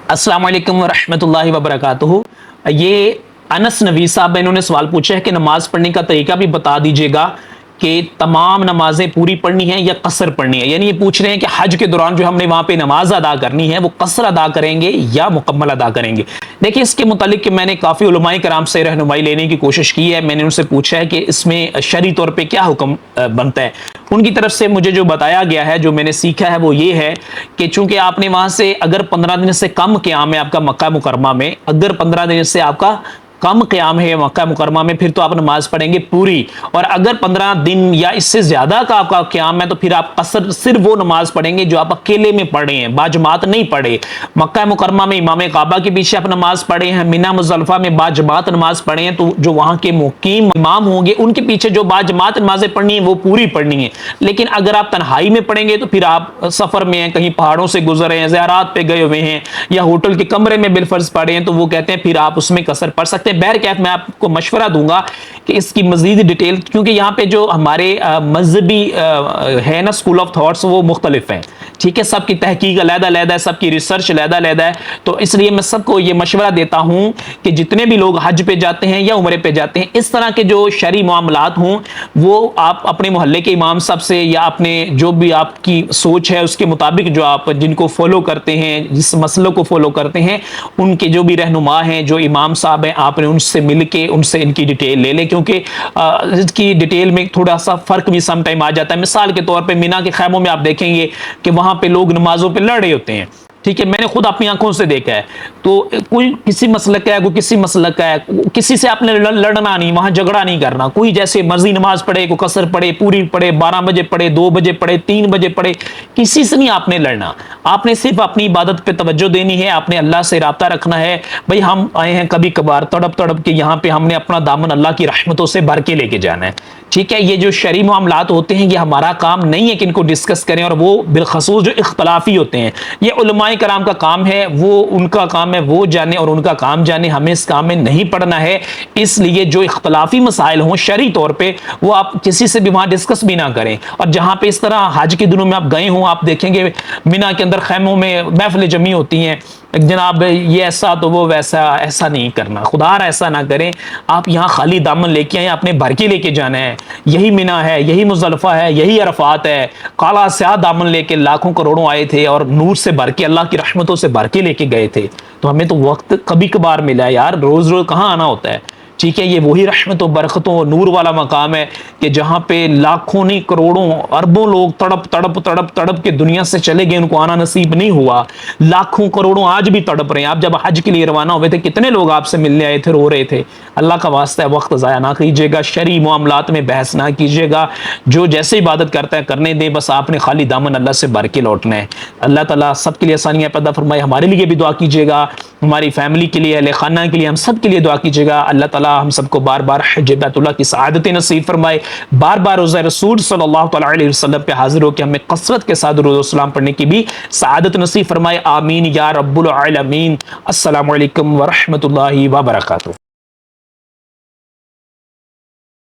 अस्सलाम वालेकुम वरहमतुल्लाहि वबरकातुहू। ये अनस नवी साहब इन्होंने सवाल पूछा है कि नमाज पढ़ने का तरीका भी बता दीजिएगा कि तमाम नमाजें पूरी पढ़नी है या कसर पढ़नी है। यानी ये पूछ रहे हैं कि हज के दौरान जो हमने वहां पे नमाज अदा करनी है वो कसर अदा करेंगे या मुकम्मल अदा करेंगे। देखिए, इसके मुतालिक मैंने काफ़ी उलमाए कराम से रहनुमाई लेने की कोशिश की है। मैंने उनसे पूछा है कि इसमें शरई तौर पे क्या हुक्म बनता है। उनकी तरफ से मुझे जो बताया गया है, जो मैंने सीखा है, वो ये है कि चूंकि आपने वहां से अगर 15 दिन से कम क़याम है आपका मक्का मुकरमा में, अगर 15 दिन से आपका कम क़याम है मक्का मुकरमा में, फिर तो आप नमाज पढ़ेंगे पूरी। और अगर 15 दिन या इससे ज्यादा का आपका क़याम है तो फिर आप कसर सिर्फ वो नमाज पढ़ेंगे जो आप अकेले में पढ़े हैं, बाजमात नहीं पढ़े। मक्का मुकरमा में इमाम काबा के पीछे आप नमाज पढ़े हैं, मिना मुज़ल्फ़ा में बाजमात नमाज पढ़े हैं, तो जो वहां के मुकीम इमाम होंगे उनके पीछे जो बाजमात नमाजें पढ़नी है वो पूरी पढ़नी है। लेकिन अगर आप तन्हाई में पढ़ेंगे तो फिर आप सफर में हैं, कहीं पहाड़ों से गुजरे हैं, ज़ियारत पे गए हुए हैं या होटल के कमरे में बिलफर्ज पढ़े हैं, तो वो कहते हैं फिर आप उसमें कसर पढ़ सकते हैं। बहरकैफ मैं आपको मशवरा दूंगा कि इसकी मजीद डिटेल, क्योंकि यहाँ पे जो हमारे मजहबी है ना स्कूल ऑफ थॉट्स, वो मुख्तलिफ हैं। ठीक है, सबकी तहकीक अलग-अलग है, सबकी रिसर्च अलग-अलग है। तो इसलिए मैं सबको ये मशवरा देता हूँ कि जितने भी लोग हज पे जाते हैं या उम्रे पे जाते हैं, इस तरह के जो शरई मामलात हों वो आप अपने मोहल्ले के इमाम साहब से या अपने जो भी आपकी सोच है उसके मुताबिक जो आप जिनको फॉलो करते हैं, जिस मसलों को फॉलो करते हैं, उनके जो भी रहनुमा हैं, जो इमाम साहब हैं, आपने उनसे मिल के उनसे इनकी डिटेल ले लें, क्योंकि इसकी डिटेल में थोड़ा सा फर्क भी सम टाइम आ जाता है। मिसाल के तौर पे मिना के खैमों में आप देखेंगे कि वहां पे लोग नमाजों पे लड़ रहे होते हैं। ठीक है, मैंने खुद अपनी आंखों से देखा है। तो कोई किसी मसलक का है, कोई किसी मसलक का है, किसी से आपने लड़ना नहीं, वहां झगड़ा नहीं करना। कोई जैसे मर्जी नमाज पढ़े, कोई कसर पढ़े, पूरी पढ़े, 12 बजे पढ़े, 2 बजे पढ़े, 3 बजे पढ़े, किसी से नहीं आपने लड़ना। आपने सिर्फ अपनी इबादत पे तवज्जो देनी है, आपने अल्लाह से राब्ता रखना है। भाई हम आए हैं कभी कभार तड़प तड़प के यहाँ पे, हमने अपना दामन अल्लाह की रहमतों से भर के लेके जाना है। ठीक है, ये जो शरई मामलात होते हैं ये हमारा काम नहीं है कि इनको डिस्कस करें, और वो बिलखसूस जो इख्तलाफी होते हैं ये उलमाए कराम का काम है, वो उनका काम है वो जाने और उनका काम जाने, हमें इस काम में नहीं पड़ना है। इसलिए जो इख्तलाफी मसाइल हों शरई तौर पे वो आप किसी से भी वहां डिस्कस भी ना करें। और जहां पे इस तरह हज के दिनों में आप गए हों, आप देखेंगे मिना के अंदर खैमों में महफिलें जमी होती हैं, जनाब ये ऐसा तो वो वैसा, ऐसा नहीं करना, खुदा ऐसा ना करें। आप यहाँ खाली दामन लेके आए, आपने भर के लेके जाना है। यही मिना है, यही मुज़ल्फ़ा है, यही अरफात है। काला स्याह दामन लेके लाखों करोड़ों आए थे और नूर से भर के, अल्लाह की रहमतों से भर के लेके गए थे। तो हमें तो वक्त कभी कभार मिला है यार, रोज रोज कहाँ आना होता है। ठीक है, ये वही रहमतों बरकतों नूर वाला मकाम है कि जहाँ पे लाखों नहीं करोड़ों अरबों लोग तड़प तड़प तड़प तड़प के दुनिया से चले गए, उनको आना नसीब नहीं हुआ। लाखों करोड़ों आज भी तड़प रहे हैं। आप जब हज के लिए रवाना हुए थे, कितने लोग आपसे मिलने आए थे, रो रहे थे। अल्लाह का वास्ता है, वक्त ज़ाया ना कीजिएगा, शरई मामलात में बहस ना कीजिएगा। जो जैसे इबादत करता है करने दे, बस आपने खाली दामन अल्लाह से भर के लौटना है। अल्लाह ताला सबके लिए आसानियाँ पैदा फरमाए। हमारे लिए भी दुआ कीजिएगा, हमारी फैमिली के लिए, अहले खाना के लिए, हम सब के लिए दुआ कीजिएगा। अल्लाह ताला हम सबको बार बार हज बैतुल्लाह की सआदत नसीब फरमाए, बार बार रोज़ा रसूल सल्लल्लाहु अलैहि वसल्लम पे हाजिर होकर हमें कसरत के साथ दुरूद व सलाम पढ़ने की भी सआदत नसीब फरमाए। आमीन या रब्बुल आलमीन। अस्सलामु अलैकुम व रहमतुल्लाहि व बरकातुहू।